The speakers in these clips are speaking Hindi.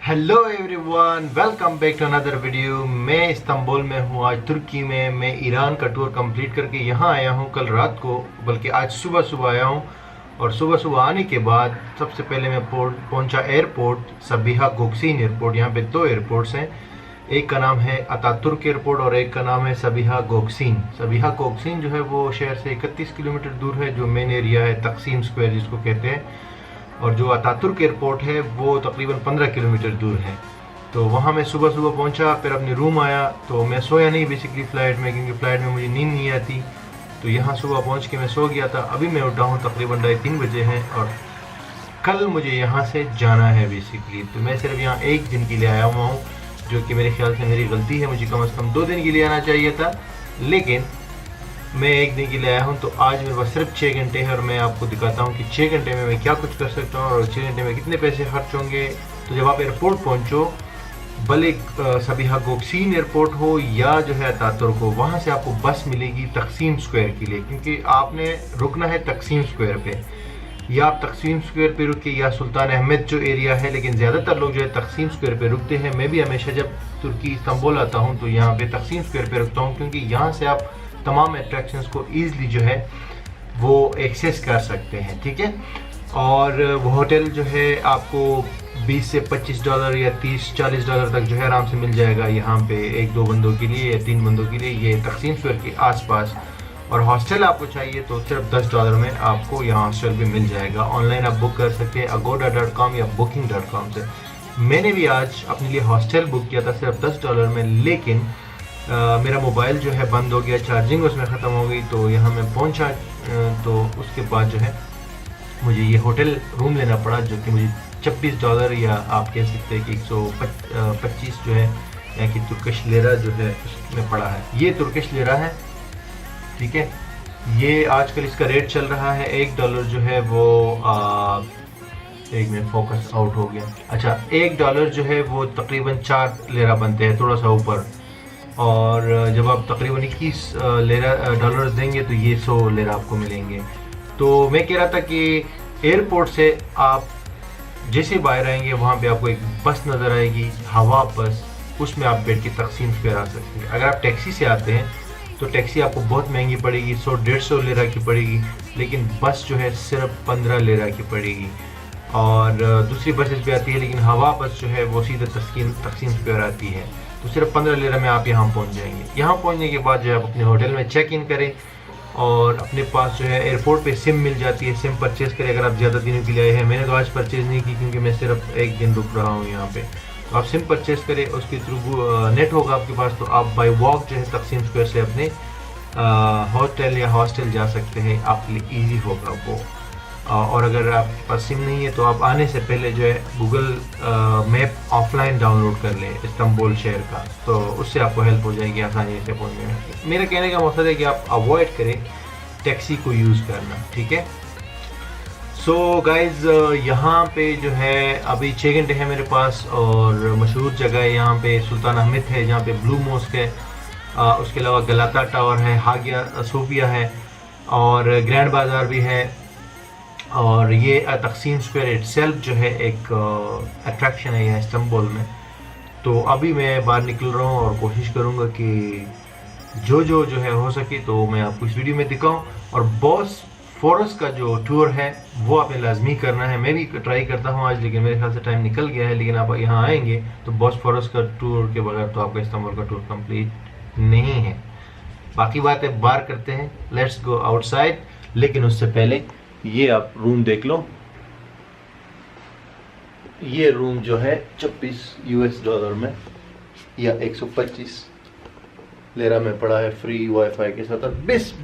Hello everyone, welcome back to another video. मैं इस्तांबुल में हूँ, आज तुर्की में। मैं ईरान का टूर कंप्लीट करके यहाँ आया हूँ कल रात को, बल्कि आज सुबह सुबह आया हूँ। और सुबह सुबह आने के बाद सबसे पहले मैं पहुँचा एयरपोर्ट सबिहा गोक्सिन एयरपोर्ट। यहाँ पे दो एयरपोर्ट्स हैं, एक का नाम है अतातुर्क एयरपोर्ट और एक का नाम है सबिहा गोक्सिन। सबिहा गोक्सिन जो है वो शहर से 31 किलोमीटर दूर है, जो मेन एरिया है तकसीम स्क्वायर जिसको कहते हैं। और जो अतातुर्क एयरपोर्ट है वो तकरीबन 15 किलोमीटर दूर है। तो वहाँ मैं सुबह सुबह पहुँचा, फिर अपने रूम आया। तो मैं सोया नहीं बेसिकली फ़्लाइट में, क्योंकि फ़्लाइट में मुझे नींद नहीं आती। तो यहाँ सुबह पहुँच के मैं सो गया था। अभी मैं उठा हूँ तकरीबन 2:30 बजे हैं और कल मुझे यहाँ से जाना है बेसिकली। तो मैं सिर्फ यहाँ एक दिन के लिए आया हुआ हूँ, जो कि मेरे ख्याल से मेरी गलती है। मुझे कम से कम 2 दिन के लिए आना चाहिए था, लेकिन मैं एक दिन के लिए आया हूँ। तो आज मेरे पास सिर्फ 6 घंटे हैं और मैं आपको दिखाता हूँ कि 6 घंटे में मैं क्या कुछ कर सकता हूँ और 6 घंटे में कितने पैसे खर्च होंगे। तो जब आप एयरपोर्ट पहुँचो, भले सबिहा गोक्सिन एयरपोर्ट हो या जो है अतातुर्क हो, वहाँ से आपको बस मिलेगी तकसीम स्क्वायर के लिए, क्योंकि आपने रुकना है तकसीम स्क्वायर पे। या आप तकसीम स्क्वायर पे रुके या सुल्तान अहमद जो एरिया है, लेकिन ज़्यादातर लोग जो है तकसीम स्क्वायर पे रुकते हैं। मैं भी हमेशा जब तुर्की इस्तांबुल आता हूँ तो यहाँ पे तकसीम स्क्वायर पे रुकता हूँ, क्योंकि यहाँ से आप तमाम अट्रैक्शंस को ईज़िली जो है वो एक्सेस कर सकते हैं। ठीक है। और वो होटल जो है आपको $20 से $25 या $30-40 तक जो है आराम से मिल जाएगा यहाँ पे, 1-2 बंदों के लिए या 3 बंदों के लिए, ये तकसीम स्क्वायर के आसपास। और हॉस्टल आपको चाहिए तो सिर्फ $10 में आपको यहाँ हॉस्टल भी मिल जाएगा। ऑनलाइन आप बुक कर सकते हैं agoda.com या booking.com से। मैंने भी आज अपने लिए हॉस्टल बुक किया था सिर्फ $10 में, लेकिन मेरा मोबाइल जो है बंद हो गया, चार्जिंग उसमें ख़त्म हो गई। तो यहाँ मैं पहुँचा तो उसके बाद जो है मुझे ये होटल रूम लेना पड़ा, जो कि मुझे $26 या आप कह सकते हैं कि 125 जो है यहाँ की तुर्किश लिरा जो है उसमें पड़ा है। ये तुर्किश लिरा है, ठीक है। ये आजकल इसका रेट चल रहा है $1 जो है वो एक मिनट, फोकस आउट हो गया। अच्छा, $1 जो है वो तकरीबन 4 लिरा बनते हैं, थोड़ा सा ऊपर। और जब आप तकरीबन 21 डॉलर देंगे तो ये 100 लिरा आपको मिलेंगे। तो मैं कह रहा था कि एयरपोर्ट से आप जैसे बाहर आएंगे वहाँ पे आपको एक बस नज़र आएगी, हवा बस, उसमें आप बैठ के तकसीम स्क्वायर आ सकते हैं। अगर आप टैक्सी से आते हैं तो टैक्सी आपको बहुत महंगी पड़ेगी, 100-150 लिरा की पड़ेगी, लेकिन बस जो है सिर्फ 15 लिरा की पड़ेगी। और दूसरी बसेस भी आती है, लेकिन हवा बस जो है वो सीधा तकसीम स्क्वायर आती है। तो सिर्फ 15 लिरा में आप यहाँ पहुँच जाएंगे। यहाँ पहुँचने के बाद जो है आप अपने होटल में चेक इन करें और अपने पास जो है एयरपोर्ट पे सिम मिल जाती है, सिम परचेज़ करें अगर आप ज़्यादा दिनों के लिए आए हैं। मैंने तो आज परचेज़ नहीं की, क्योंकि मैं सिर्फ एक दिन रुक रहा हूँ यहाँ पे। तो आप सिम परचेज़ करें, उसके थ्रू नेट होगा आपके पास, तो आप बाई वॉक जो है तकसीम स्क्वायर से अपने होटल या हॉस्टल जा सकते हैं। आपके लिए ईजी होगा वो। और अगर आपके पास सिम नहीं है तो आप आने से पहले जो है गूगल मैप ऑफलाइन डाउनलोड कर लें इस्तांबुल शहर का, तो उससे आपको हेल्प हो जाएगी आसानी से पहुंचने में। मेरा कहने का मकसद है कि आप अवॉइड करें टैक्सी को यूज़ करना, ठीक है। सो गाइज़, यहाँ पे जो है अभी 6 घंटे हैं मेरे पास, और मशहूर जगह है यहाँ पे सुल्तान अहमद है, जहाँ पे ब्लू मॉस्क है। उसके अलावा गलाता टावर है, हागिया सोफिया है, और ग्रैंड बाज़ार भी है। और ये तकसीम स्क्वायर इटसेल्फ जो है एक अट्रैक्शन है यहाँ इस्तांबुल में। तो अभी मैं बाहर निकल रहा हूँ और कोशिश करूँगा कि जो है हो सके तो मैं आपको इस वीडियो में दिखाऊँ। और बॉस्फोरस का जो टूर है वो आपने लाजमी करना है। मैं भी ट्राई करता हूँ आज, लेकिन मेरे ख्याल से टाइम निकल गया है। लेकिन आप यहाँ आएंगे तो बॉस्फोरस का टूर के बगैर तो आपका इस्तांबुल का टूर कंप्लीट नहीं है। बाकी बातें बाहर करते हैं, लेट्स गो आउटसाइड। लेकिन उससे पहले ये आप रूम देख लो। ये रूम जो है $26 में या 125 लिरा में पड़ा है, फ्री वाईफाई के साथ, और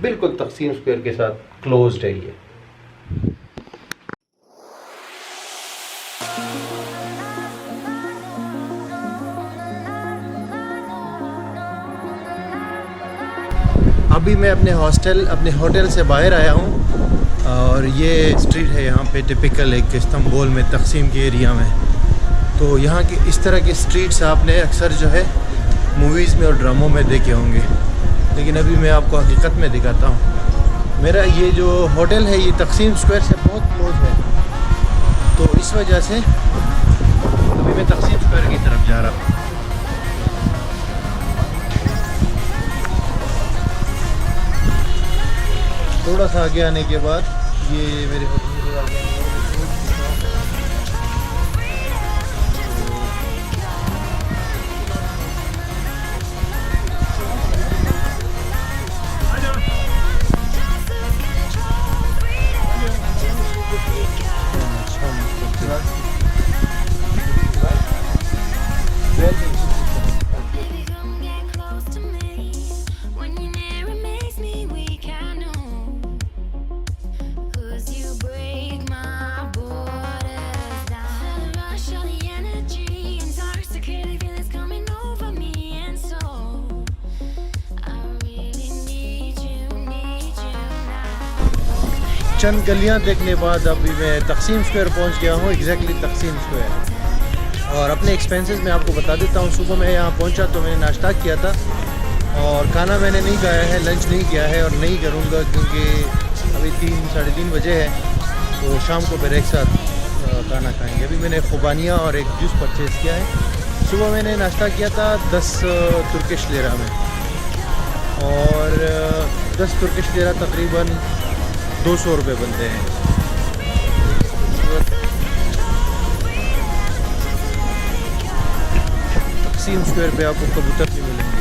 बिल्कुल तकसीम स्क्वायर के साथ क्लोज्ड है ये। अभी मैं अपने होटल से बाहर आया हूँ, और ये स्ट्रीट है यहाँ पे टिपिकल एक इस्तांबुल में तकसीम के एरिया में। तो यहाँ की इस तरह की स्ट्रीट्स आपने अक्सर जो है मूवीज़ में और ड्रामों में देखे होंगे, लेकिन अभी मैं आपको हकीकत में दिखाता हूँ। मेरा ये जो होटल है ये तकसीम स्क्वायर से बहुत क्लोज है, तो इस वजह से अभी मैं तकसीम स्क्वायर थोड़ा सा आगे आने के बाद ये मेरे होटल आ गए। चंद गलियां देखने बाद अभी मैं तकसीम स्क्वायर पहुंच गया हूं, एग्जैक्टली तकसीम स्क्वायर। और अपने एक्सपेंसेस मैं आपको बता देता हूं। सुबह मैं यहां पहुंचा तो मैंने नाश्ता किया था और खाना मैंने नहीं खाया है, लंच नहीं किया है और नहीं करूंगा क्योंकि अभी 3-3:30 बजे है, तो शाम को फिर एक साथ खाना खाएंगे। अभी मैंने खुबानिया और एक जूस परचेज़ किया है। सुबह मैंने नाश्ता किया था 10 तुर्किश लेरा में, और 10 तुर्किश लेरा तकरीबन 200 रुपये बनते हैं। तकसीम स्क्वायर पे आपको कबूतर भी मिलेंगे।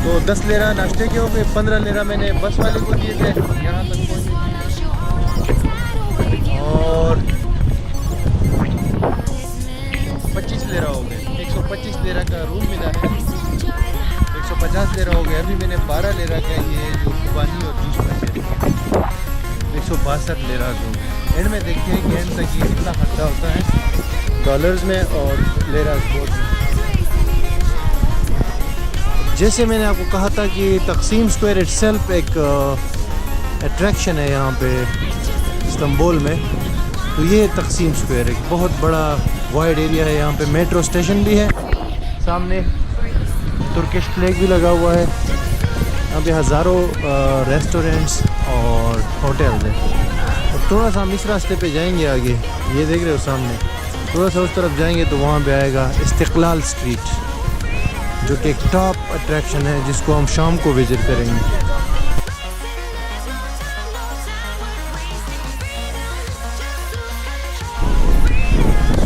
तो 10 लेरा नाश्ते के हो गए, 15 लेरा मैंने बस वाले को दिए थे यहाँ तक पहुँचे, और 25 लेरा हो गए। 125 लेरा का रूम मिला है, 150 लेरा हो गया। अभी मैंने 12 लेरा का ये जो खुबानी और जूस बचे 162 लेरा जो एंड में देखते हैं कि एंड तक ये कितना खर्चा होता है डॉलर्स में और लेरास बोर्ड में। जैसे मैंने आपको कहा था कि तकसीम स्क्वायर इटसेल्फ एक अट्रैक्शन है यहाँ पे इस्तांबुल में। तो ये तकसीम स्क्वायर एक बहुत बड़ा वाइड एरिया है। यहाँ पे मेट्रो स्टेशन भी है, सामने तुर्किश फ्लैग भी लगा हुआ है। यहाँ पे हज़ारों रेस्टोरेंट्स और होटल्स हैं। और थोड़ा सा हम इस रास्ते पे जाएंगे आगे, ये देख रहे हो सामने, थोड़ा सा उस तरफ जाएंगे तो वहाँ पे आएगा इस्तिक़लाल स्ट्रीट, जो कि एक टॉप अट्रैक्शन है जिसको हम शाम को विज़िट करेंगे।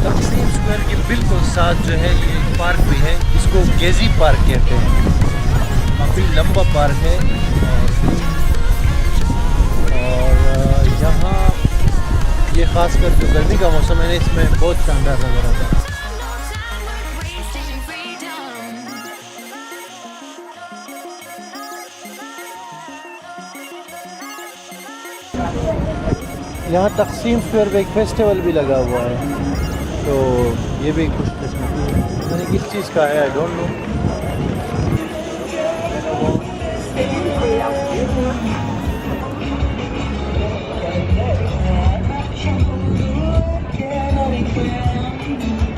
तकसीम स्क्वायर के बिल्कुल साथ जो है ये पार्क भी है, इसको गेजी पार्क कहते हैं। काफ़ी लंबा पार्क है और यहाँ ये ख़ासकर जो गर्मी का मौसम है इसमें बहुत शानदार नज़र आता है। यहाँ तकसीम स्क्वायर पे एक फेस्टिवल भी लगा हुआ है, तो ये भी कुछ मैंने किस चीज़ का है आई डोंट नो।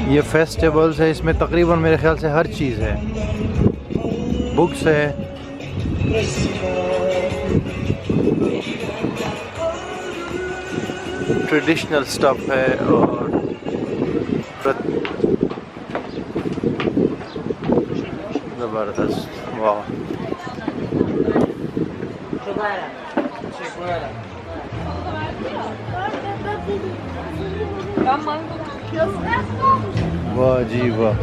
ये फेस्टिवल्स है, इसमें तकरीबन मेरे ख्याल से हर चीज़ है, बुक्स है, ट्रेडिशनल स्टफ है और ज़बरदस्त। वाह, वाह जी वाह।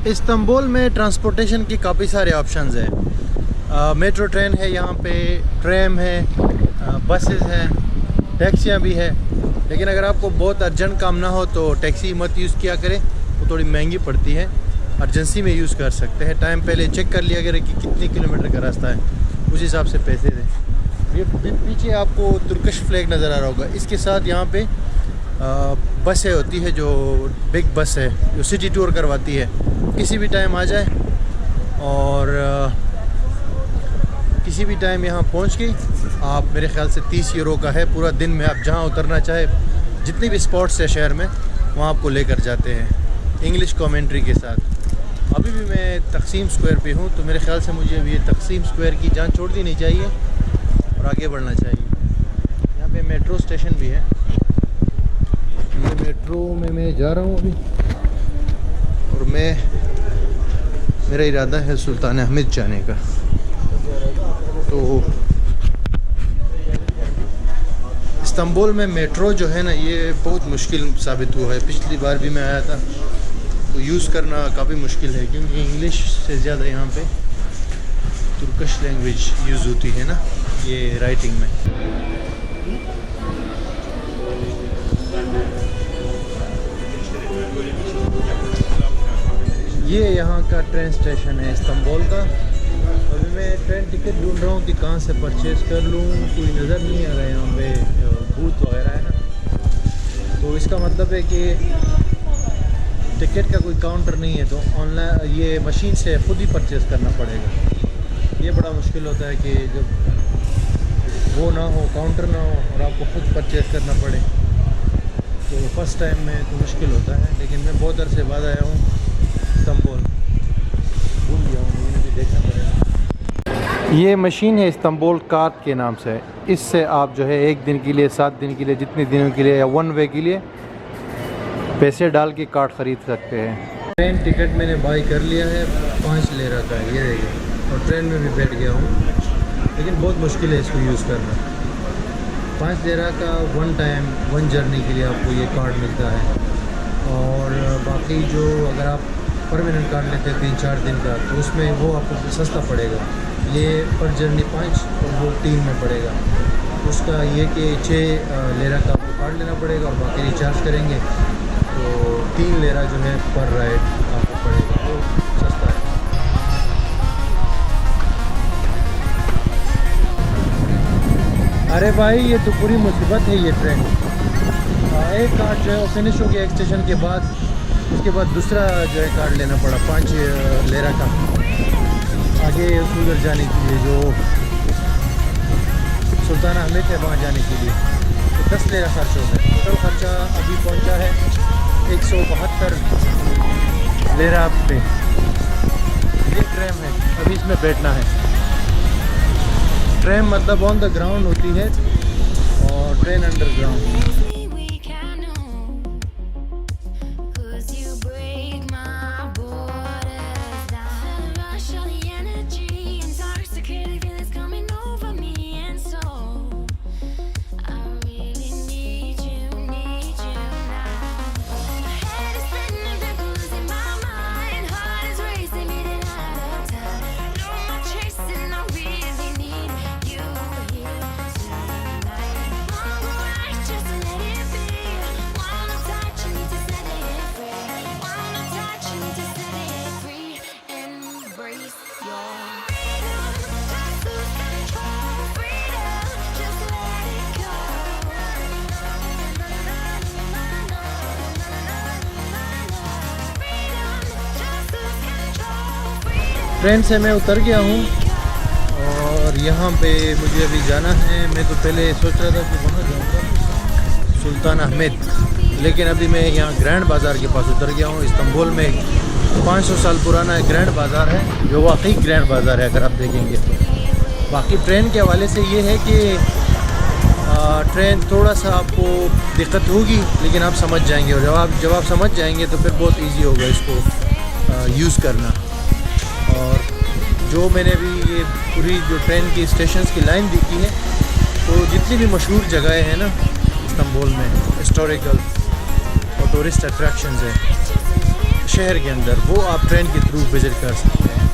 इस्तांबुल में ट्रांसपोर्टेशन की काफ़ी सारे ऑप्शंस हैं। मेट्रो ट्रेन है यहाँ पे, ट्रेम है, बसेस हैं, टैक्सियाँ भी है। लेकिन अगर आपको बहुत अर्जेंट काम ना हो तो टैक्सी मत यूज़ किया करें, वो थोड़ी महंगी पड़ती है। अर्जेंसी में यूज़ कर सकते हैं, टाइम पहले चेक कर लिया करें कि कितने किलोमीटर का रास्ता है, उस हिसाब से पैसे दें। ये पीछे आपको तुर्किश फ्लैग नज़र आ रहा होगा, इसके साथ यहाँ पे बसें होती है जो बिग बस है जो सिटी टूर करवाती है। किसी भी टाइम आ जाए और किसी भी टाइम यहाँ पहुँच गई आप, मेरे ख्याल से 30 यूरो का है। पूरा दिन में आप जहाँ उतरना चाहे, जितनी भी स्पॉट्स है शहर में, वहाँ आपको लेकर जाते हैं इंग्लिश कमेंट्री के साथ। अभी भी मैं तकसीम स्क्वायर पे हूँ, तो मेरे ख्याल से मुझे अभी ये तकसीम स्क्वायर की जान छोड़ देनी चाहिए और आगे बढ़ना चाहिए। यहाँ पे मेट्रो स्टेशन भी है, ये मेट्रो में मैं जा रहा हूँ अभी, और मेरा इरादा है सुल्तान अहमद जाने का। तो इस्तांबुल में मेट्रो जो है ना, ये बहुत मुश्किल साबित हुआ है। पिछली बार भी मैं आया था तो यूज़ करना काफ़ी मुश्किल है, क्योंकि इंग्लिश से ज़्यादा यहाँ पे तुर्किश लैंग्वेज यूज़ होती है ना ये राइटिंग में। ये यहाँ का ट्रेन स्टेशन है इस्तांबुल का। अभी मैं ट्रेन टिकट ढूंढ रहा हूँ कि कहाँ से परचेज़ कर लूँ। कोई नज़र नहीं आ रहा है यहाँ पे, बूथ वगैरह है ना। तो इसका मतलब है कि टिकट का कोई काउंटर नहीं है, तो ऑनलाइन ये मशीन से खुद ही परचेज़ करना पड़ेगा। ये बड़ा मुश्किल होता है कि जब वो ना हो, काउंटर ना हो और आपको खुद परचेज़ करना पड़े। तो फर्स्ट टाइम में तो मुश्किल होता है, लेकिन मैं बहुत अरसे बाद आया हूँ इस्तांबुल, भूल गया हूँ, मुझे भी देखना पड़ेगा। ये मशीन है इस्तांबुल कार्ड के नाम से। इससे आप जो है 1 दिन के लिए, 7 दिन के लिए, जितने दिनों के लिए या 1 वे के लिए पैसे डाल के कार्ड ख़रीद सकते हैं। ट्रेन टिकट मैंने बाई कर लिया है, 5 लेरा का है, ये देखिए। और ट्रेन में भी बैठ गया हूँ, लेकिन बहुत मुश्किल है इसको यूज़ करना। 5 लेरा का 1 टाइम 1 जर्नी के लिए आपको ये कार्ड मिलता है। और बाकी जो अगर आप परमानेंट कार्ड लेते हैं 3-4 दिन का, तो उसमें वो आपको सस्ता पड़ेगा। ये पर जर्नी 5 और वो 3 में पड़ेगा। उसका ये कि 6 लेरा का आपको कार्ड लेना पड़ेगा और बाकी रिचार्ज करेंगे तो 3 लेरा जो है पर राइड आपको पड़ेगा, वो सस्ता है। अरे भाई ये तो पूरी मुसीबत है ये ट्रेन। एक कार्ड जो है वो फिनिश हो गया एक स्टेशन के बाद, उसके बाद दूसरा जो है कार्ड लेना पड़ा 5 लेरा का आगे उधर जाने के लिए, जो सुल्तान अहमद है वहाँ जाने के लिए। तो 10 लेरा खर्च हो गया। टोटल खर्चा अभी पहुँचा है 172 लेरा पे। ये ट्रेन है, अभी इसमें बैठना है। ट्रेन मतलब ऑन द ग्राउंड होती है और ट्रेन अंडरग्राउंड। ट्रेन से मैं उतर गया हूँ और यहाँ पे मुझे अभी जाना है। मैं तो पहले सोच रहा था कि वहाँ जाऊँगा सुल्तान अहमद, लेकिन अभी मैं यहाँ ग्रैंड बाज़ार के पास उतर गया हूँ। इस्तांबुल में 500 साल पुराना ग्रैंड बाज़ार है, जो वाकई ग्रैंड बाज़ार है अगर आप देखेंगे तो। बाकी ट्रेन के हवाले से ये है कि ट्रेन थोड़ा सा आपको दिक्कत होगी, लेकिन आप समझ जाएंगे, और जब आप समझ जाएंगे तो फिर बहुत ईजी होगा इसको यूज़ करना। और जो मैंने अभी ये पूरी जो ट्रेन की स्टेशंस की लाइन देखी है, तो जितनी भी मशहूर जगहें हैं ना इस्तांबुल में, हिस्टोरिकल और टूरिस्ट अट्रैक्शंस हैं शहर के अंदर, वो आप ट्रेन के थ्रू विज़िट कर सकते हैं।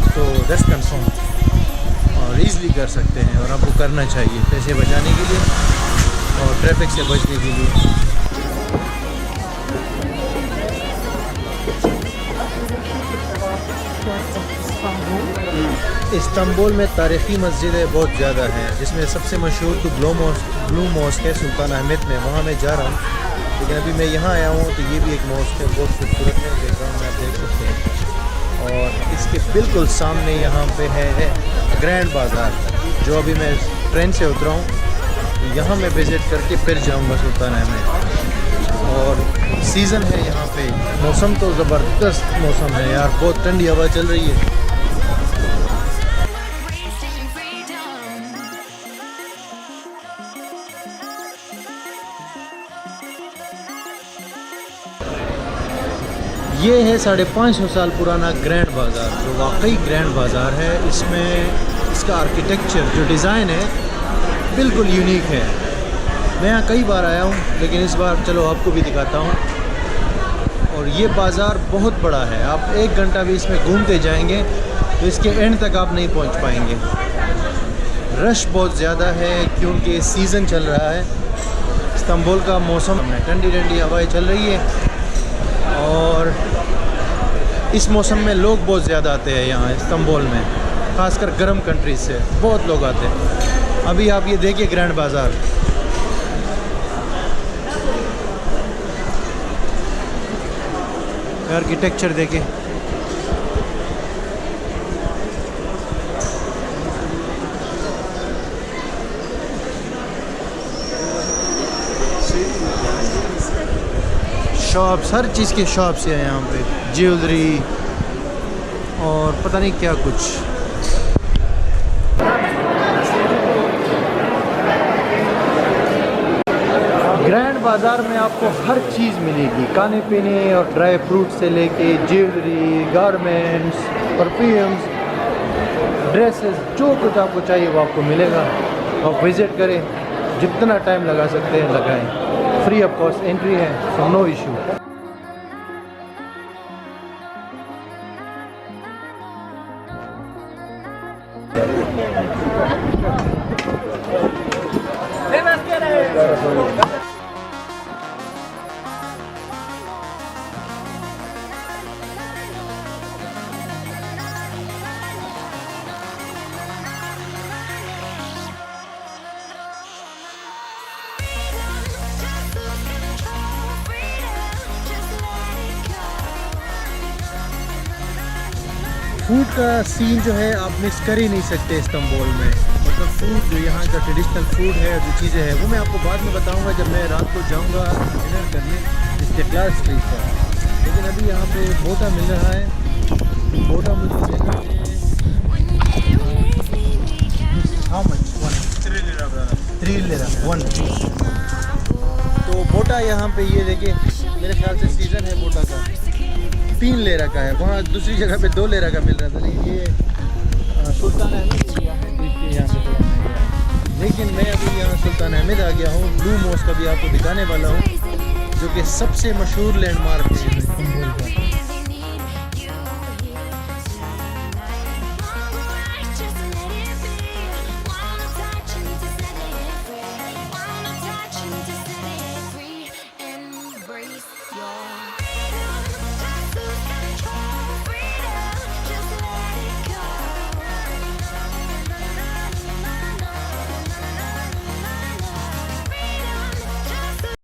तो दैट्स कंफर्म और ईज़िली कर सकते हैं, और आपको करना चाहिए पैसे बचाने के लिए और ट्रैफिक से बचने के लिए। इस्तांबुल में तारीख़ी मस्जिदें बहुत ज़्यादा हैं, जिसमें सबसे मशहूर तो ब्लू मॉस्क है सुल्तान अहमद में। वहाँ मैं जा रहा हूँ, लेकिन अभी मैं यहाँ आया हूँ तो ये भी एक मॉस्क है, बहुत खूबसूरत है, बैकग्राउंड में आप देख सकते हैं। और इसके बिल्कुल सामने यहाँ पे है ग्रैंड बाज़ार, जो अभी मैं ट्रेन से उतरा हूँ, तो यहाँ मैं विज़िट करके फिर जाऊँगा सुल्तान अहमद। और सीज़न है यहाँ पे, मौसम तो ज़बरदस्त मौसम है यार, बहुत ठंडी हवा चल रही है। ये है 550 साल पुराना ग्रैंड बाज़ार, जो वाकई ग्रैंड बाज़ार है। इसमें इसका आर्किटेक्चर जो डिज़ाइन है बिल्कुल यूनिक है। मैं यहाँ कई बार आया हूँ, लेकिन इस बार चलो आपको भी दिखाता हूँ। और ये बाज़ार बहुत बड़ा है, आप 1 घंटा भी इसमें घूमते जाएंगे तो इसके एंड तक आप नहीं पहुँच पाएंगे। रश बहुत ज़्यादा है क्योंकि सीज़न चल रहा है। इस्तांबुल का मौसम है, ठंडी ठंडी हवाएं चल रही है और इस मौसम में लोग बहुत ज़्यादा आते हैं यहाँ इस्तांबुल में, ख़ासकर गर्म कंट्रीज से बहुत लोग आते हैं। अभी आप ये देखिए ग्रैंड बाज़ार, आर्किटेक्चर देखिए। शॉप्स, हर चीज़ के शॉप्स हैं यहाँ पे, ज्वेलरी और पता नहीं क्या कुछ। ग्रैंड बाज़ार में आपको हर चीज़ मिलेगी, खाने पीने और ड्राई फ्रूट से लेके ज्वेलरी, गारमेंट्स, परफ्यूम्स, ड्रेसेस, जो कुछ आपको चाहिए वो आपको मिलेगा। आप विज़िट करें, जितना टाइम लगा सकते हैं लगाएं। फ्री ऑफ कॉस्ट एंट्री है, सो नो इशू। फूड का सीन जो है आप मिस कर ही नहीं सकते इस्तांबुल में। मतलब फूड जो यहाँ का ट्रेडिशनल फूड है, जो चीज़ें हैं वो मैं आपको बाद में बताऊँगा जब मैं रात को जाऊँगा डिनर करने इस्तिकलाल स्ट्रीट पर। लेकिन अभी यहाँ पे बोटा मिल रहा है। बोटा मुझे मिल रहा है हाउ मच? 3 लिरा 1। तो बोटा यहाँ पे ये देखिए, मेरे ख्याल से सीज़न है बोटा का, 3 लेरा का है। वहाँ दूसरी जगह पे 2 लेरा का मिल रहा था। लेकिन ये सुल्तान अहमद एरिया है, इसलिए यहाँ पे थोड़ा महंगा है। लेकिन मैं अभी यहाँ सुल्तान अहमद आ गया हूँ। ब्लू मॉस्क अभी आपको दिखाने वाला हूँ, जो कि सबसे मशहूर लैंडमार्क है इस्तांबुल का। Your